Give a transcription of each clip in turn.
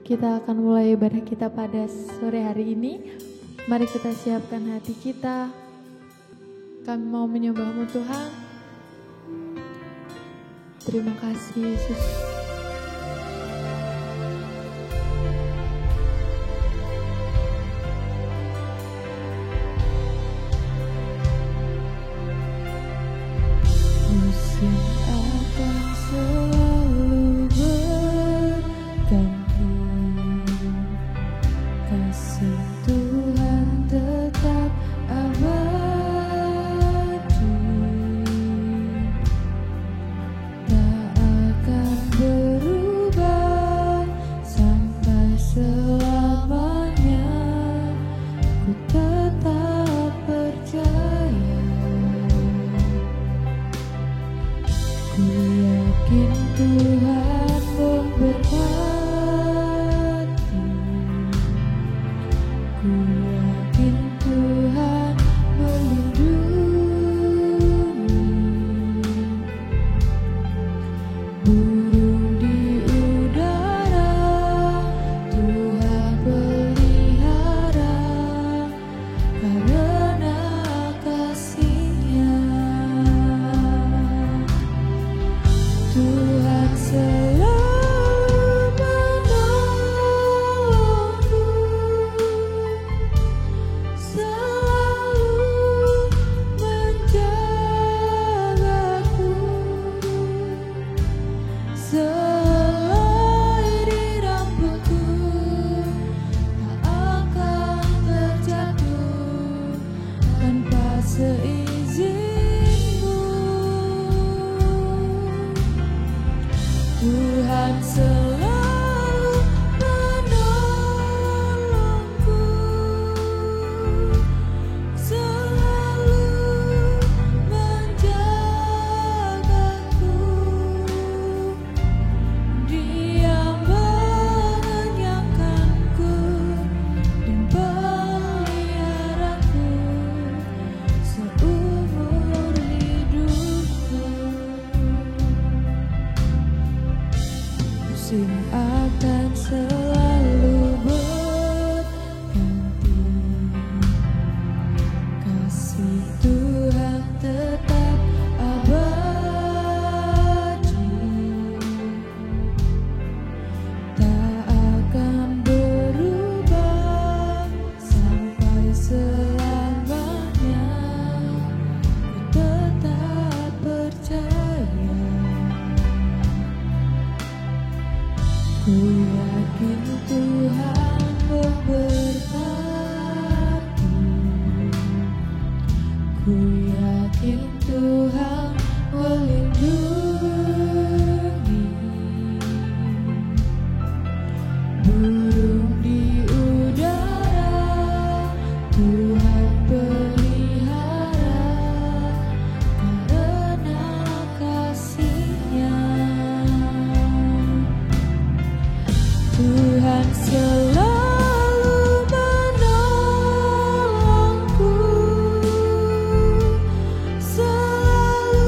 Kita akan mulai ibadah kita pada sore hari ini. Mari kita siapkan hati kita. Kami mau menyembah-Mu Tuhan. Terima kasih Yesus. Musim akan selalu berganti, kasih Tuhan tetap abadi, tak akan berubah sampai selamanya. Ku tetap percaya, ku yakin Tuhan memberkati, ku yakin Tuhan melindungi. Burung di udara Tuhan pelihara, karena kasih-Nya. Tuhan selalu menolongku, selalu menjagaku. Selai di rambutku tak akan terjatuh tanpa seizin-Mu. Tuhan selalu menolongku, selalu menjagaku. Dia mengenyangkanku dan peliharaku seumur hidupku. Musim akan selalu berganti, kasih Tuhan tetap abadi, tak akan berubah sampai selamanya. Ku tetap percaya, ku yakin Tuhan memberkati, ku yakin Tuhan melindungi. Burung di udara Tuhan pelihara, karena kasih-Nya. Tuhan selalu menolongku, selalu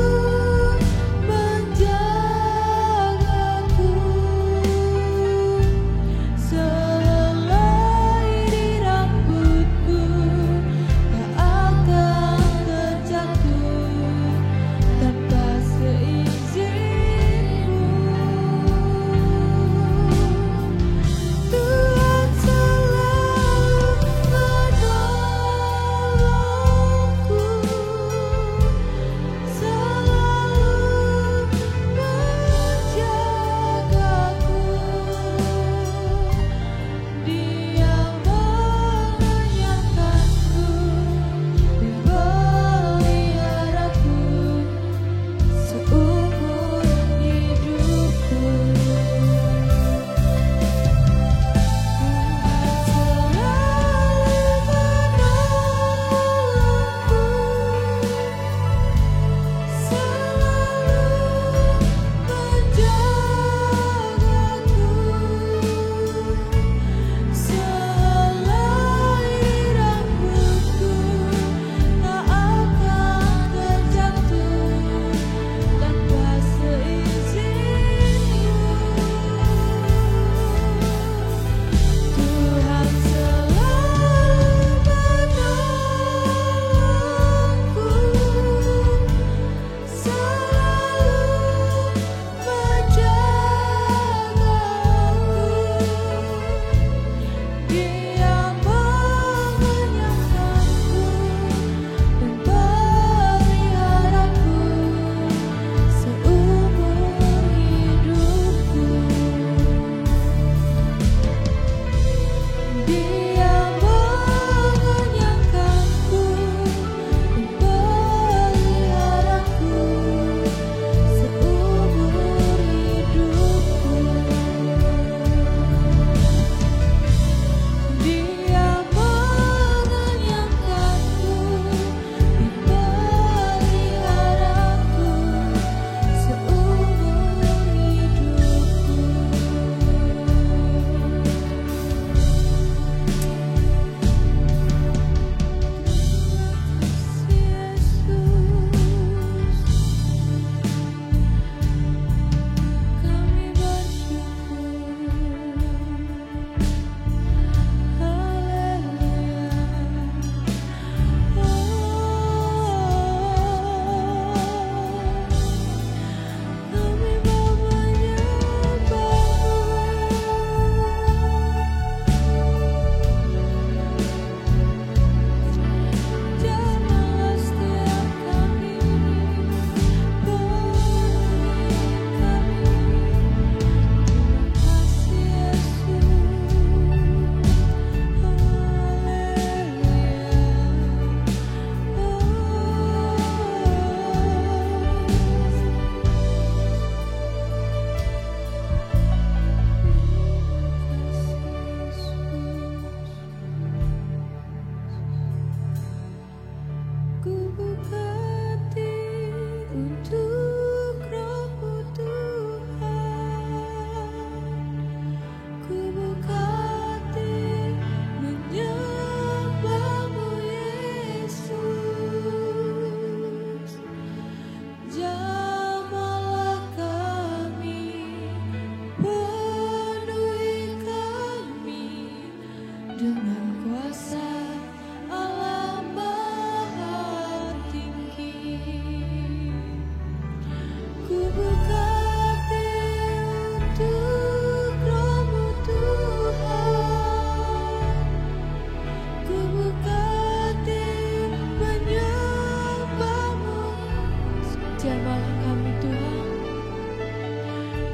Jamahlah kami Tuhan,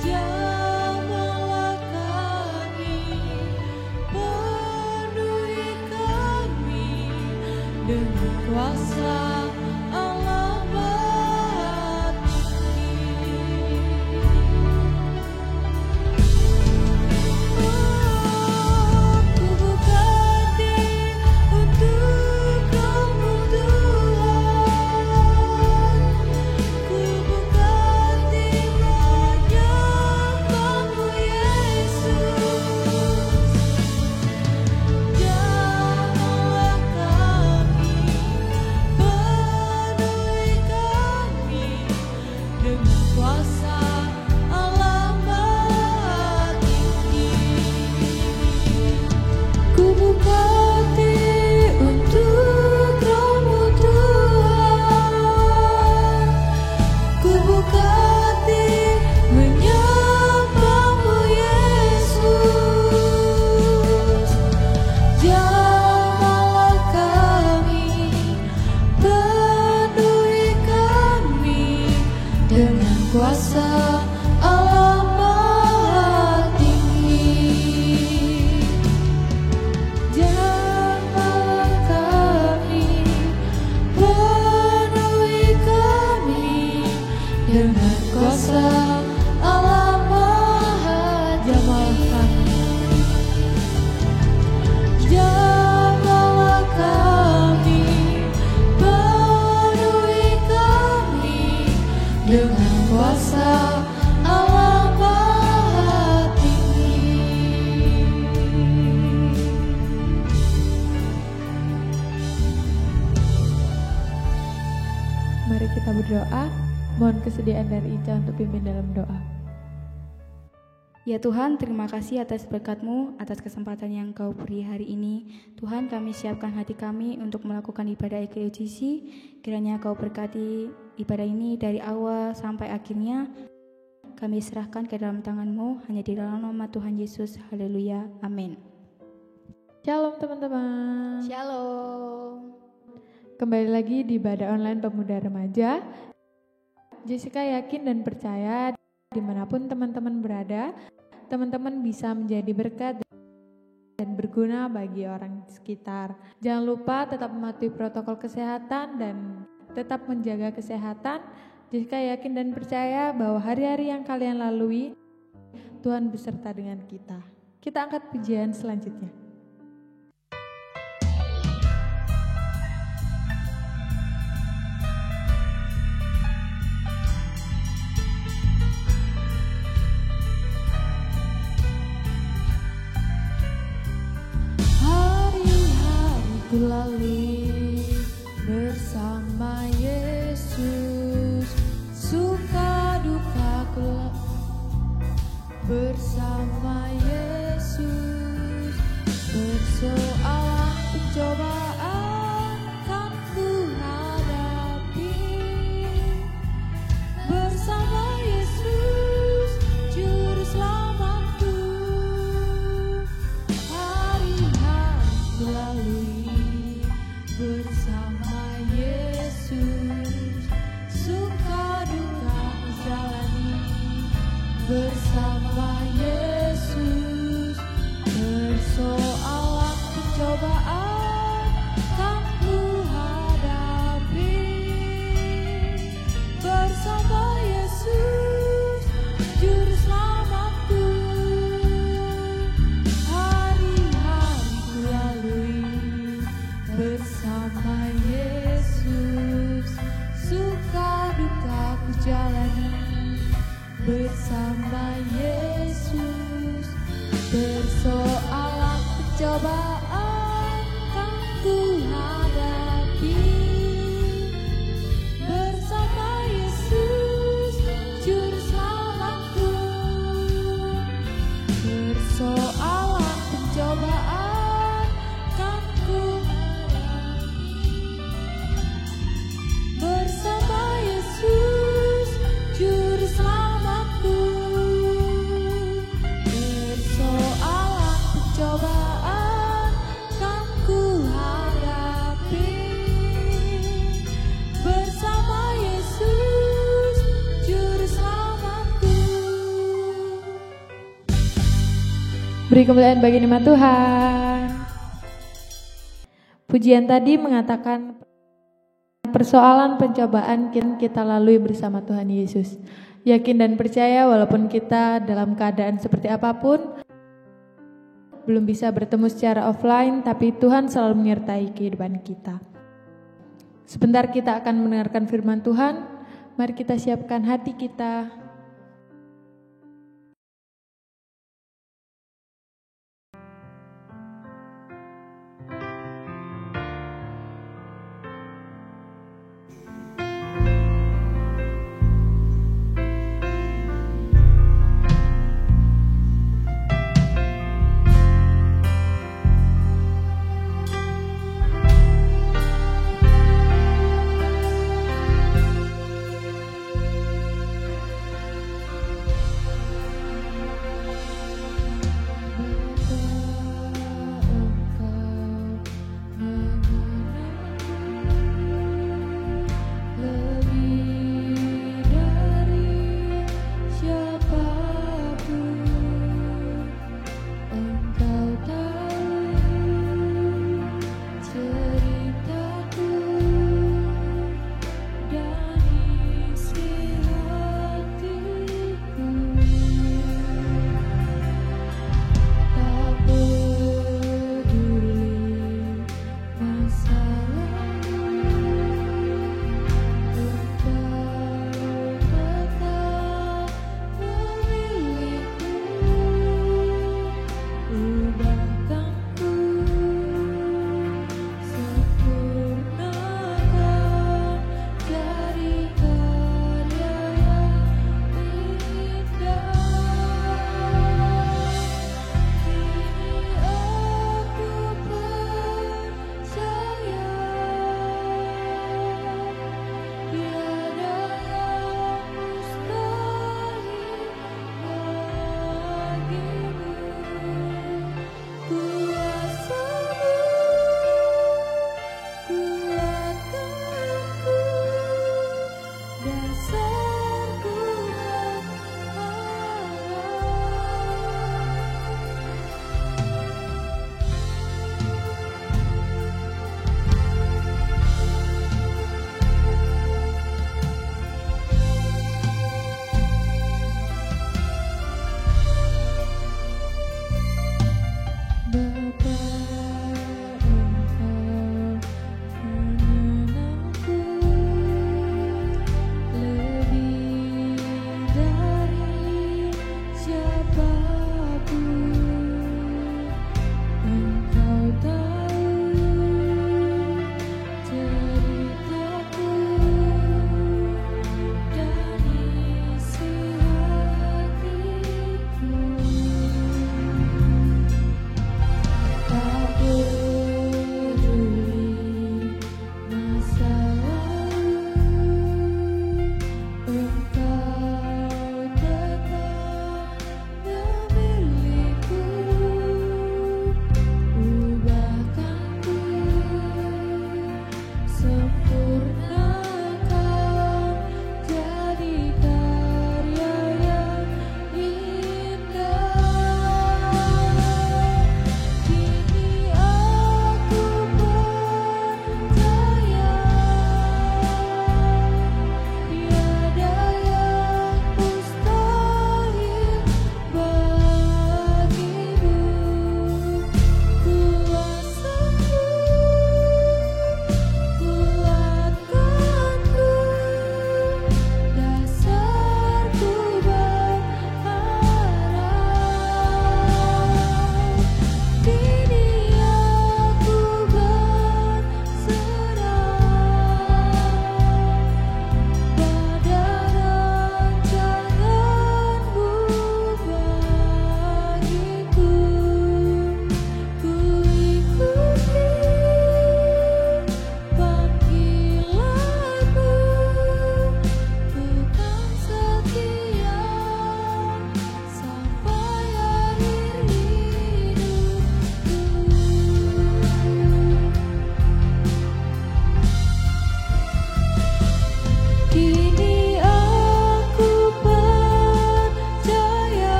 jamahlah kami, penuhi kami dengan kuasa Allah Maha Tinggi. Ku buka hati untuk Kamu Tuhan, ku buka hati menyembahmu Yesus. Jamahlah kami, penuhi kami dengan kuasa Allah Maha Tinggi. Ku buka hati untuk Kamu Tuhan, ku buka hati menyembahmu Yesus. Jamahlah kami, penuhi kami dengan kuasa Allah Maha Tinggi. Jamahlah kami, penuhi kami dengan kuasa Allah Maha. Jamahlah kami, penuhi kami dengan kuasa Allah Maha Tinggi. Mari kita berdoa. Mohon kesediaan dari Ica untuk pimpin dalam doa. Ya Tuhan, terima kasih atas berkat-Mu, atas kesempatan yang Kau beri hari ini. Tuhan, kami siapkan hati kami untuk melakukan ibadah eklesia. Kiranya Kau berkati ibadah ini dari awal sampai akhirnya. Kami serahkan ke dalam tangan-Mu, hanya di dalam nama Tuhan Yesus. Haleluya. Amin. Shalom teman-teman. Shalom. Kembali lagi di ibadah online pemuda remaja. Jessica yakin dan percaya dimanapun teman-teman berada, teman-teman bisa menjadi berkat dan berguna bagi orang sekitar. Jangan lupa tetap mematuhi protokol kesehatan dan tetap menjaga kesehatan. Jessica yakin dan percaya bahwa hari-hari yang kalian lalui, Tuhan beserta dengan kita. Kita angkat pujian selanjutnya. Ku lalui bersama Yesus, suka duka ku bersama Yesus. Beri kemuliaan bagi nama Tuhan. Pujian tadi mengatakan persoalan pencobaan kita lalui bersama Tuhan Yesus. Yakin dan percaya walaupun kita dalam keadaan seperti apapun, belum bisa bertemu secara offline, tapi Tuhan selalu menyertai kehidupan kita. Sebentar kita akan mendengarkan firman Tuhan. Mari kita siapkan hati kita.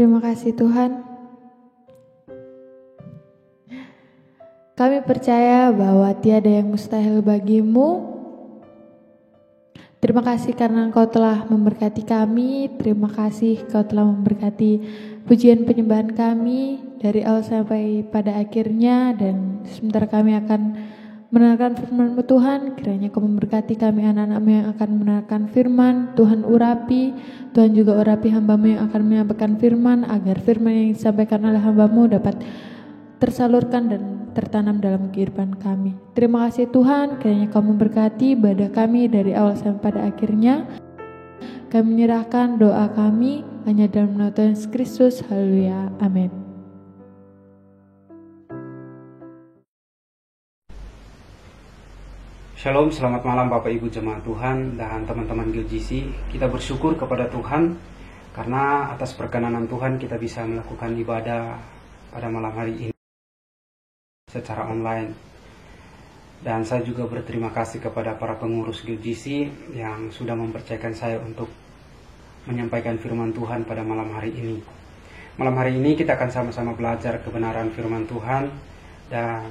Terima kasih Tuhan. Kami percaya bahwa tiada yang mustahil bagimu. Terima kasih karena Engkau telah memberkati kami. Terima kasih Engkau telah memberkati pujian penyembahan kami dari awal sampai pada akhirnya. Dan sebentar kami akan mendengarkan firman-Mu Tuhan. Kiranya Kau memberkati kami anak-anak-Mu yang akan mendengarkan firman. Tuhan urapi, Tuhan juga urapi hamba-Mu yang akan menyampaikan firman, agar firman yang disampaikan oleh hamba-Mu dapat tersalurkan dan tertanam dalam kehidupan kami. Terima kasih Tuhan, kiranya Kau memberkati ibadah kami dari awal sampai pada akhirnya. Kami menyerahkan doa kami hanya dalam nama Tuhan Yesus Kristus. Haleluya. Amin. Shalom, selamat malam Bapak Ibu Jemaat Tuhan dan teman-teman GLGC. Kita bersyukur kepada Tuhan karena atas perkenanan Tuhan kita bisa melakukan ibadah pada malam hari ini secara online. Dan saya juga berterima kasih kepada para pengurus GLGC yang sudah mempercayakan saya untuk menyampaikan firman Tuhan pada malam hari ini. Malam hari ini kita akan sama-sama belajar kebenaran firman Tuhan, dan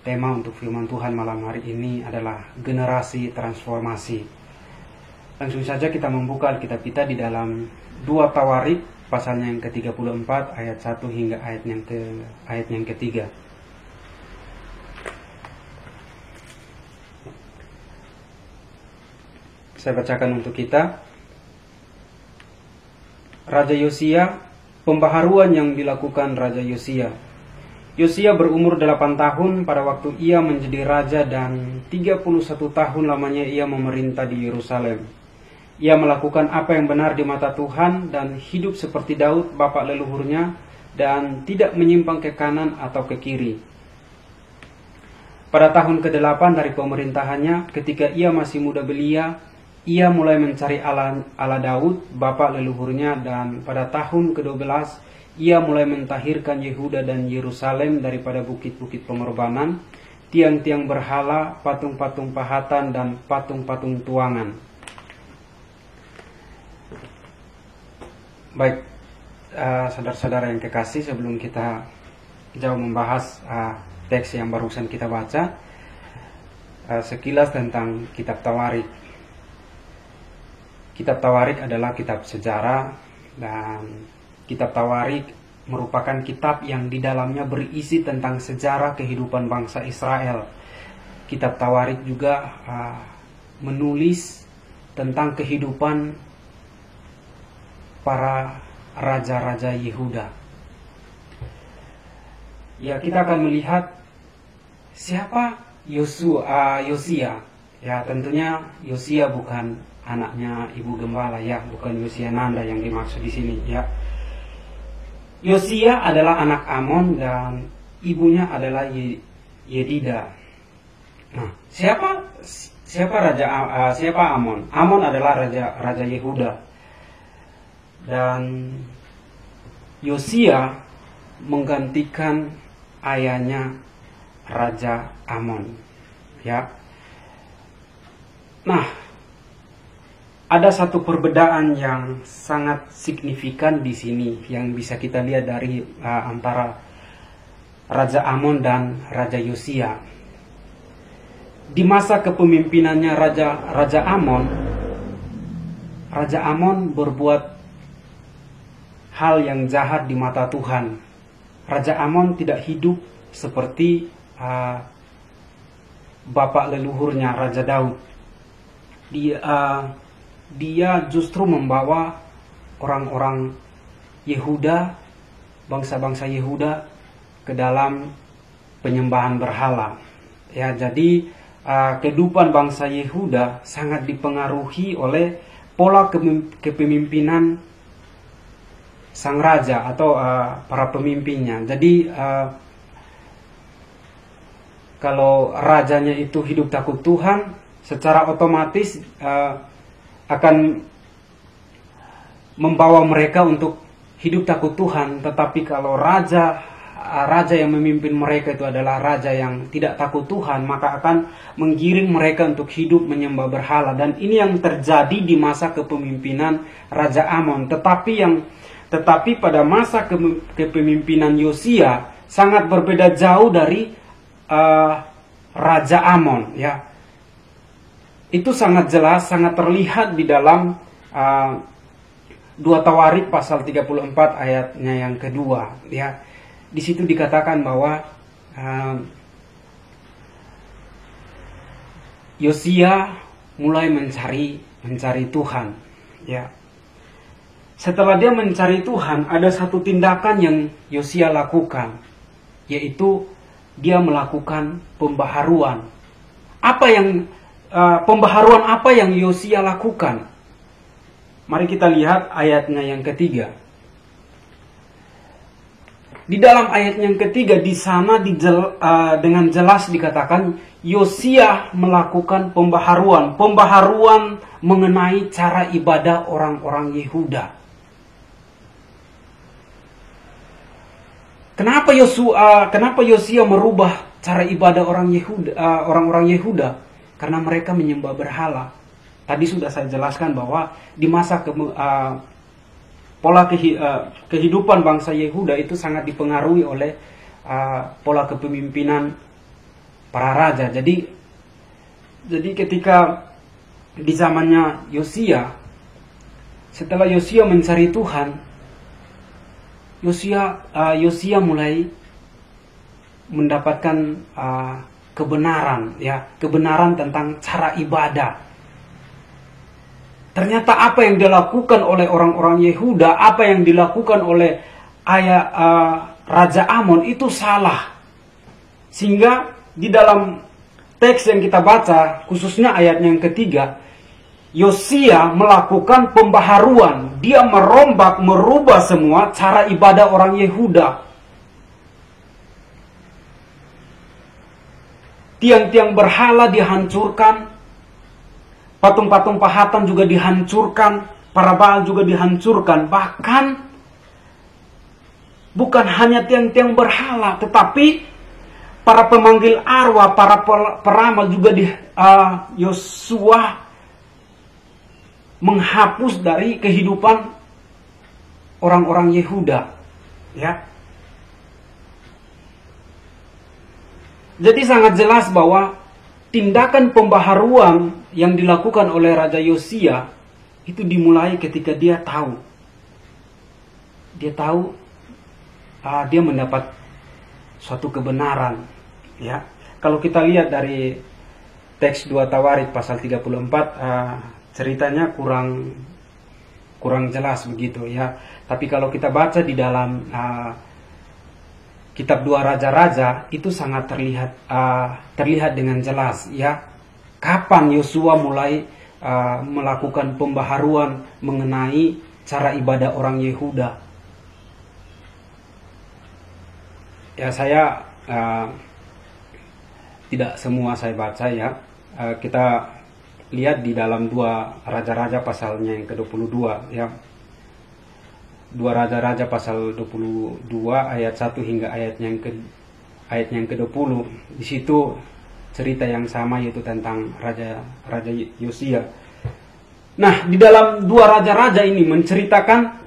tema untuk firman Tuhan malam hari ini adalah generasi transformasi. Langsung saja kita membuka Alkitab kita di dalam 2 Tawarik pasalnya yang ke-34 ayat 1 hingga ayat yang ketiga. Saya bacakan untuk kita. Raja Yosia, pembaharuan yang dilakukan Raja Yosia. Yosia berumur 8 tahun pada waktu ia menjadi raja, dan 31 tahun lamanya ia memerintah di Yerusalem. Ia melakukan apa yang benar di mata Tuhan dan hidup seperti Daud bapak leluhurnya, dan tidak menyimpang ke kanan atau ke kiri. Pada tahun ke-8 dari pemerintahannya, ketika ia masih muda belia, ia mulai mencari Allah Daud, bapak leluhurnya, dan pada tahun ke-12 ia mulai mentahirkan Yehuda dan Yerusalem daripada bukit-bukit pengorbanan, tiang-tiang berhala, patung-patung pahatan, dan patung-patung tuangan. Baik, saudara-saudara yang kekasih, sebelum kita jauh membahas teks yang barusan kita baca, sekilas tentang kitab Tawarik. Kitab Tawarik adalah kitab sejarah, dan kitab Tawarik merupakan kitab yang di dalamnya berisi tentang sejarah kehidupan bangsa Israel. Kitab Tawarik juga menulis tentang kehidupan para raja-raja Yehuda. Ya, kita akan melihat siapa Yosia. Ya, tentunya Yosia bukan anaknya ibu gembala, ya, bukan Yosia Nanda yang dimaksud di sini, ya. Yosia adalah anak Amon dan ibunya adalah Yedida. Nah, siapa Amon? Amon adalah raja Yehuda. Dan Yosia menggantikan ayahnya Raja Amon, ya. Nah, ada satu perbedaan yang sangat signifikan di sini yang bisa kita lihat dari antara Raja Amon dan Raja Yosia. Di masa kepemimpinannya Raja Amon berbuat hal yang jahat di mata Tuhan. Raja Amon tidak hidup seperti bapak leluhurnya Raja Daud. Dia justru membawa orang-orang Yehuda, bangsa-bangsa Yehuda, ke dalam penyembahan berhala. Ya, jadi kehidupan bangsa Yehuda sangat dipengaruhi oleh pola kepemimpinan sang raja atau para pemimpinnya. Jadi kalau rajanya itu hidup takut Tuhan, secara otomatis akan membawa mereka untuk hidup takut Tuhan. Tetapi kalau raja yang memimpin mereka itu adalah raja yang tidak takut Tuhan, maka akan menggiring mereka untuk hidup menyembah berhala. Dan ini yang terjadi di masa kepemimpinan Raja Amon. Tetapi yang Tetapi pada masa kepemimpinan Yosia sangat berbeda jauh dari Raja Amon, ya. Itu sangat jelas, sangat terlihat di dalam 2 Tawarik pasal 34 ayatnya yang kedua, ya. Di situ dikatakan bahwa Yosia mulai mencari Tuhan, ya. Setelah dia mencari Tuhan, ada satu tindakan yang Yosia lakukan, yaitu dia melakukan pembaharuan. Pembaharuan apa yang Yosia lakukan? Mari kita lihat ayatnya yang ketiga. Di dalam ayat yang ketiga, di sana dengan jelas dikatakan Yosia melakukan pembaharuan mengenai cara ibadah orang-orang Yehuda. Kenapa Yosia merubah cara ibadah orang-orang Yehuda? Karena mereka menyembah berhala. Tadi sudah saya jelaskan bahwa di masa pola kehidupan bangsa Yehuda itu sangat dipengaruhi oleh pola kepemimpinan para raja. Jadi ketika di zamannya Yosia, setelah Yosia mencari Tuhan, Yosia mulai mendapatkan kebenaran tentang cara ibadah. Ternyata apa yang dilakukan oleh orang-orang Yehuda, apa yang dilakukan oleh Raja Amon itu salah. Sehingga di dalam teks yang kita baca, khususnya ayat yang ketiga, Yosia melakukan pembaharuan. Dia merubah semua cara ibadah orang Yehuda. Tiang-tiang berhala dihancurkan. Patung-patung pahatan juga dihancurkan. Para Baal juga dihancurkan. Bahkan bukan hanya tiang-tiang berhala, tetapi para pemanggil arwah, para peramal juga Yosua menghapus dari kehidupan orang-orang Yehuda, ya. Jadi sangat jelas bahwa tindakan pembaharuan yang dilakukan oleh Raja Yosia itu dimulai ketika dia tahu dia mendapat suatu kebenaran, ya. Kalau kita lihat dari teks 2 Tawarik pasal 34, ceritanya kurang jelas begitu, ya. Tapi kalau kita baca di dalam kitab 2 Raja-Raja, itu sangat terlihat dengan jelas, ya. Kapan Yosua mulai melakukan pembaharuan mengenai cara ibadah orang Yehuda. Ya, saya tidak semua saya baca, ya. Kita lihat di dalam 2 Raja-Raja pasalnya yang ke-22, ya. 2 Raja-Raja pasal 22 ayat 1 hingga ayat yang ke-20. Di situ cerita yang sama, yaitu tentang Raja Yosia. Nah, di dalam 2 Raja-Raja ini menceritakan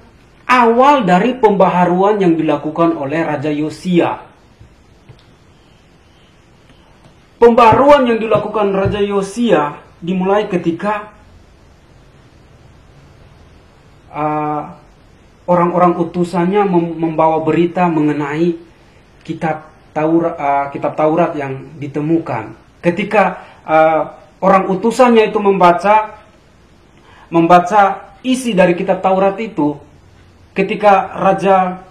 awal dari pembaharuan yang dilakukan oleh Raja Yosia. Pembaharuan yang dilakukan Raja Yosia dimulai ketika orang-orang utusannya membawa berita mengenai kitab Taurat yang ditemukan. Ketika orang utusannya itu membaca isi dari kitab Taurat itu, ketika Raja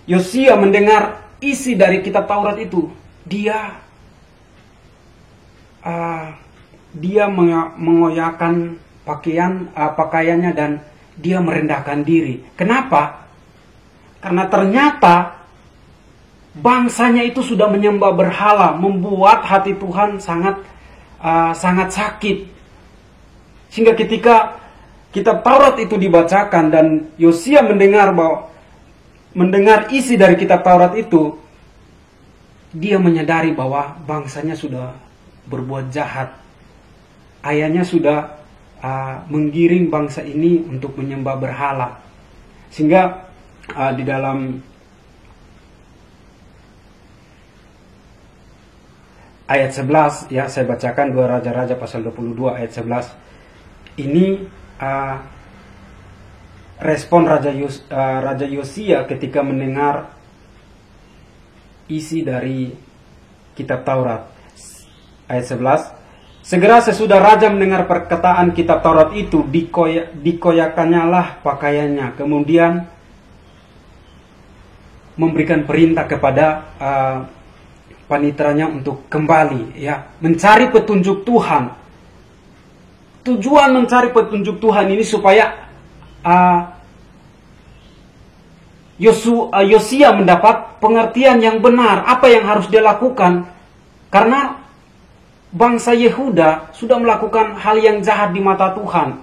Yosia mendengar isi dari kitab Taurat itu, dia mengoyakkan pakaiannya dan dia merendahkan diri. Kenapa? Karena ternyata bangsanya itu sudah menyembah berhala, membuat hati Tuhan sangat sakit. Sehingga ketika kitab Taurat itu dibacakan dan Yosia mendengar isi dari kitab Taurat itu, dia menyadari bahwa bangsanya sudah berbuat jahat. Ayahnya sudah menggiring bangsa ini untuk menyembah berhala. Sehingga di dalam ayat 11, ya, saya bacakan 2 Raja-Raja pasal 22 ayat 11. Ini respon Raja Yosia ketika mendengar isi dari kitab Taurat. Ayat 11. Segera sesudah raja mendengar perkataan kitab Taurat itu, dikoyakannya lah pakaiannya. Kemudian memberikan perintah kepada panitranya untuk kembali, ya, mencari petunjuk Tuhan. Tujuan mencari petunjuk Tuhan ini supaya Yosia mendapat pengertian yang benar apa yang harus dia lakukan, karena bangsa Yehuda sudah melakukan hal yang jahat di mata Tuhan.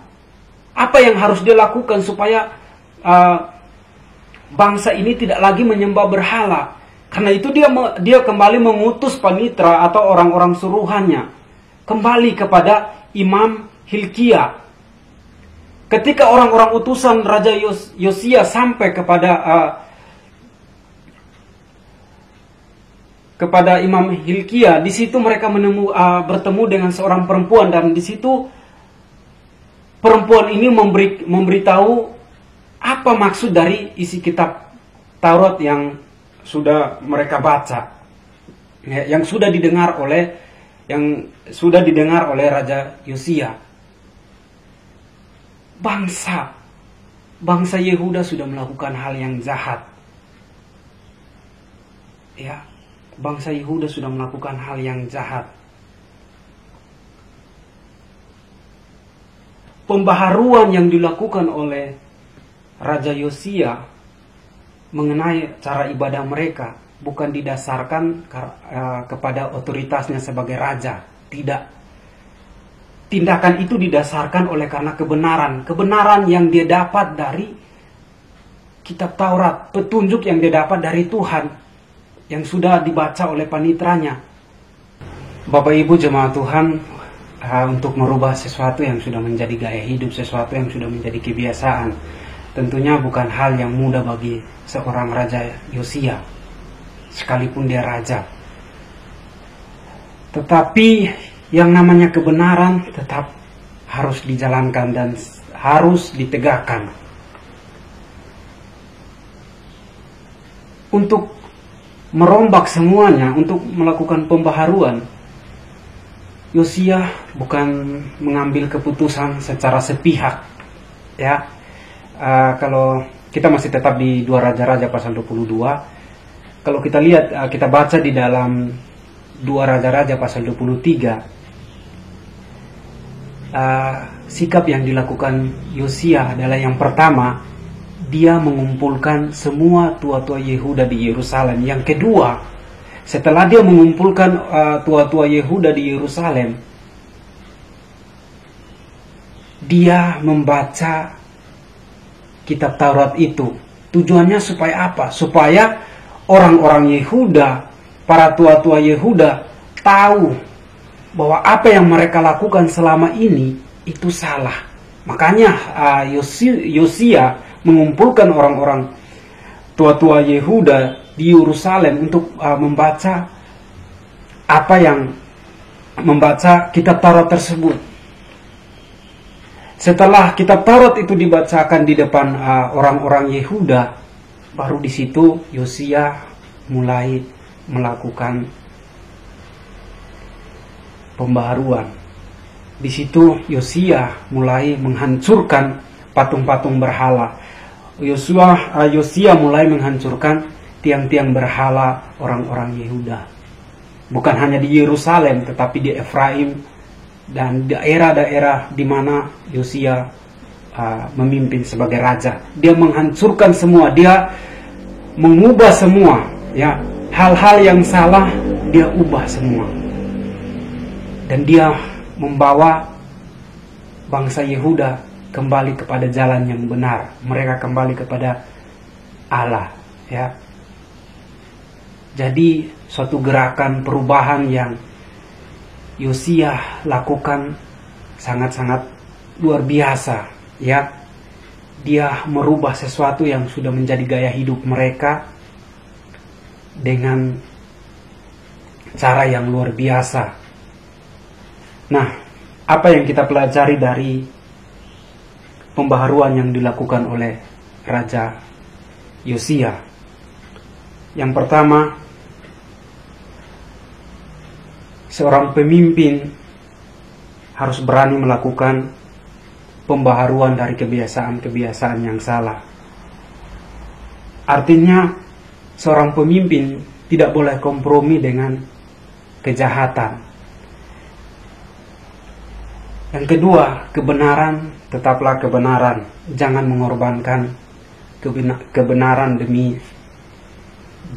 Apa yang harus dia lakukan supaya bangsa ini tidak lagi menyembah berhala? Karena itu dia kembali mengutus panitra atau orang-orang suruhannya kembali kepada Imam Hilkia. Ketika orang-orang utusan Raja Yosia sampai kepada Imam Hilkia, di situ mereka bertemu dengan seorang perempuan, dan di situ perempuan ini memberitahu apa maksud dari isi kitab Taurat yang sudah mereka baca, yang sudah didengar oleh Raja Yosia. Bangsa Yehuda sudah melakukan hal yang jahat. Ya. Bangsa Yehuda sudah melakukan hal yang jahat. Pembaharuan yang dilakukan oleh Raja Yosia mengenai cara ibadah mereka bukan didasarkan kepada otoritasnya sebagai raja. Tidak. Tindakan itu didasarkan karena kebenaran yang dia dapat dari kitab Taurat, petunjuk yang dia dapat dari Tuhan yang sudah dibaca oleh panitranya. Bapak Ibu jemaat Tuhan, untuk merubah sesuatu yang sudah menjadi gaya hidup, sesuatu yang sudah menjadi kebiasaan, tentunya bukan hal yang mudah bagi seorang Raja Yosia, sekalipun dia raja. Tetapi yang namanya kebenaran tetap harus dijalankan dan harus ditegakkan. Untuk merombak semuanya, untuk melakukan pembaharuan, Yosia bukan mengambil keputusan secara sepihak, ya. Kalau kita masih tetap di 2 Raja-Raja pasal 22, kalau kita lihat, kita baca di dalam 2 Raja-Raja pasal 23, sikap yang dilakukan Yosia adalah yang pertama, dia mengumpulkan semua tua-tua Yehuda di Yerusalem. Yang kedua, setelah dia mengumpulkan tua-tua Yehuda di Yerusalem, dia membaca kitab Taurat itu. Tujuannya supaya apa? Supaya orang-orang Yehuda, para tua-tua Yehuda tahu bahwa apa yang mereka lakukan selama ini itu salah. Makanya Yosia mengumpulkan orang-orang tua-tua Yehuda di Yerusalem untuk membaca kitab Taurat tersebut. Setelah kitab Taurat itu dibacakan di depan orang-orang Yehuda, baru di situ Yosia mulai melakukan pembaharuan. Di situ Yosia mulai menghancurkan patung-patung berhala. Yosia mulai menghancurkan tiang-tiang berhala orang-orang Yehuda. Bukan hanya di Yerusalem, tetapi di Efraim dan daerah-daerah di mana Yosia memimpin sebagai raja. Dia menghancurkan semua, dia mengubah semua, ya. Hal-hal yang salah dia ubah semua. Dan dia membawa bangsa Yehuda kembali kepada jalan yang benar. Mereka kembali kepada Allah, ya. Jadi suatu gerakan perubahan yang Yosia lakukan sangat-sangat luar biasa, ya. Dia merubah sesuatu yang sudah menjadi gaya hidup mereka dengan cara yang luar biasa. Nah, apa yang kita pelajari dari pembaharuan yang dilakukan oleh Raja Yosia? Yang pertama, seorang pemimpin harus berani melakukan pembaharuan dari kebiasaan-kebiasaan yang salah. Artinya, seorang pemimpin tidak boleh kompromi dengan kejahatan. Yang kedua, kebenaran tetaplah kebenaran. Jangan mengorbankan kebenaran demi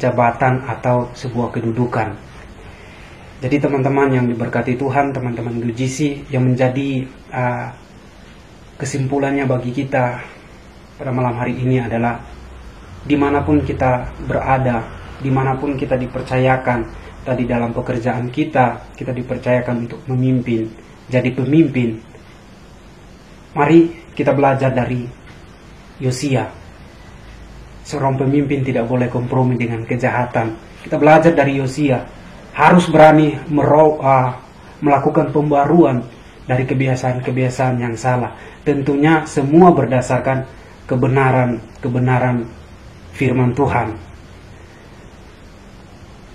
jabatan atau sebuah kedudukan. Jadi teman-teman yang diberkati Tuhan, teman-teman GJC, yang menjadi kesimpulannya bagi kita pada malam hari ini adalah dimanapun kita berada, dimanapun kita dipercayakan, tadi dalam pekerjaan kita dipercayakan untuk memimpin, jadi pemimpin. Mari kita belajar dari Yosia. Seorang pemimpin tidak boleh kompromi dengan kejahatan. Kita belajar dari Yosia, harus berani melakukan pembaruan dari kebiasaan-kebiasaan yang salah. Tentunya semua berdasarkan kebenaran firman Tuhan.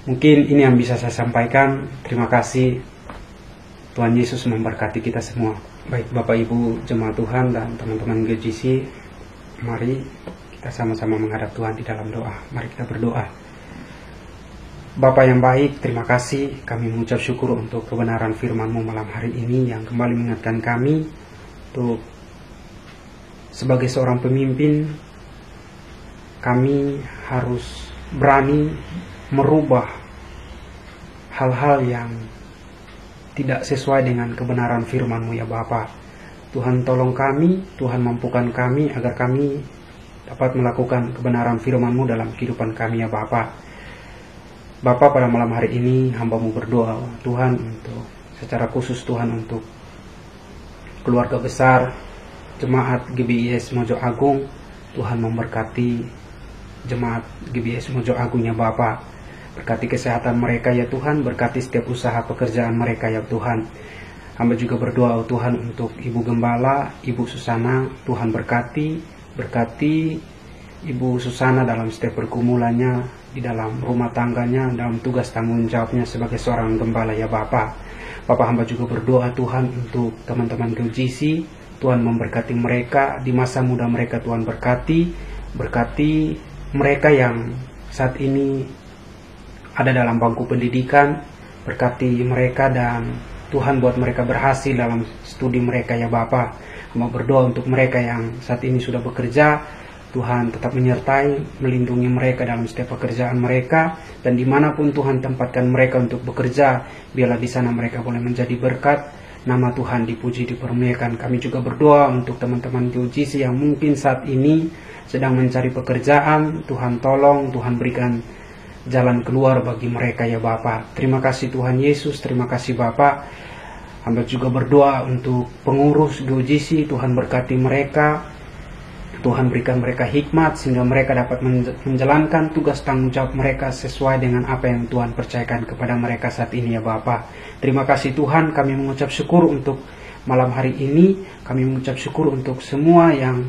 Mungkin ini yang bisa saya sampaikan. Terima kasih. Tuhan Yesus memberkati kita semua. Baik Bapak Ibu jemaat Tuhan dan teman-teman GJC, mari kita sama-sama menghadap Tuhan di dalam doa. Mari kita berdoa. Bapa yang baik, terima kasih. Kami mengucap syukur untuk kebenaran firman-Mu malam hari ini yang kembali mengingatkan kami untuk sebagai seorang pemimpin, kami harus berani merubah hal-hal yang tidak sesuai dengan kebenaran firman-Mu ya Bapa. Tuhan tolong kami, Tuhan mampukan kami agar kami dapat melakukan kebenaran firman-Mu dalam kehidupan kami ya Bapa. Bapa, pada malam hari ini hamba-Mu berdoa Tuhan untuk secara khusus Tuhan untuk keluarga besar Jemaat GBIS Mojo Agung. Tuhan memberkati Jemaat GBIS Mojo Agung ya Bapa. Berkati kesehatan mereka ya Tuhan, berkati setiap usaha pekerjaan mereka ya Tuhan. Hamba juga berdoa Tuhan untuk Ibu Gembala, Ibu Susana. Tuhan berkati Ibu Susana dalam setiap pergumulannya, di dalam rumah tangganya, dalam tugas tanggung jawabnya sebagai seorang gembala ya Bapa. Bapak hamba juga berdoa Tuhan untuk teman-teman GJC. Tuhan memberkati mereka di masa muda mereka. Tuhan berkati mereka yang saat ini ada dalam bangku pendidikan. Berkati mereka dan Tuhan buat mereka berhasil dalam studi mereka ya Bapa. Hamba berdoa untuk mereka yang saat ini sudah bekerja. Tuhan tetap menyertai, melindungi mereka dalam setiap pekerjaan mereka, dan dimanapun Tuhan tempatkan mereka untuk bekerja, biarlah di sana mereka boleh menjadi berkat. Nama Tuhan dipuji, dipermuliakan. Kami juga berdoa untuk teman-teman GJC yang mungkin saat ini sedang mencari pekerjaan. Tuhan tolong, Tuhan berikan jalan keluar bagi mereka ya Bapa. Terima kasih Tuhan Yesus, terima kasih Bapa. Hamba juga berdoa untuk pengurus GJC. Tuhan berkati mereka, Tuhan berikan mereka hikmat sehingga mereka dapat menjalankan tugas tanggung jawab mereka sesuai dengan apa yang Tuhan percayakan kepada mereka saat ini ya Bapa. Terima kasih Tuhan, kami mengucap syukur untuk malam hari ini. Kami mengucap syukur untuk semua yang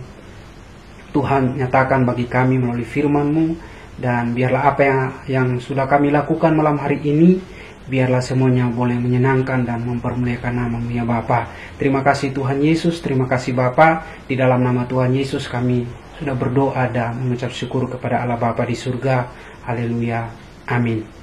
Tuhan nyatakan bagi kami melalui firman-Mu. Dan biarlah apa yang sudah kami lakukan malam hari ini, biarlah semuanya boleh menyenangkan dan mempermuliakan nama-Mu ya Bapa. Terima kasih Tuhan Yesus, terima kasih Bapa. Di dalam nama Tuhan Yesus kami sudah berdoa dan mengucap syukur kepada Allah Bapa di surga. Haleluya. Amin.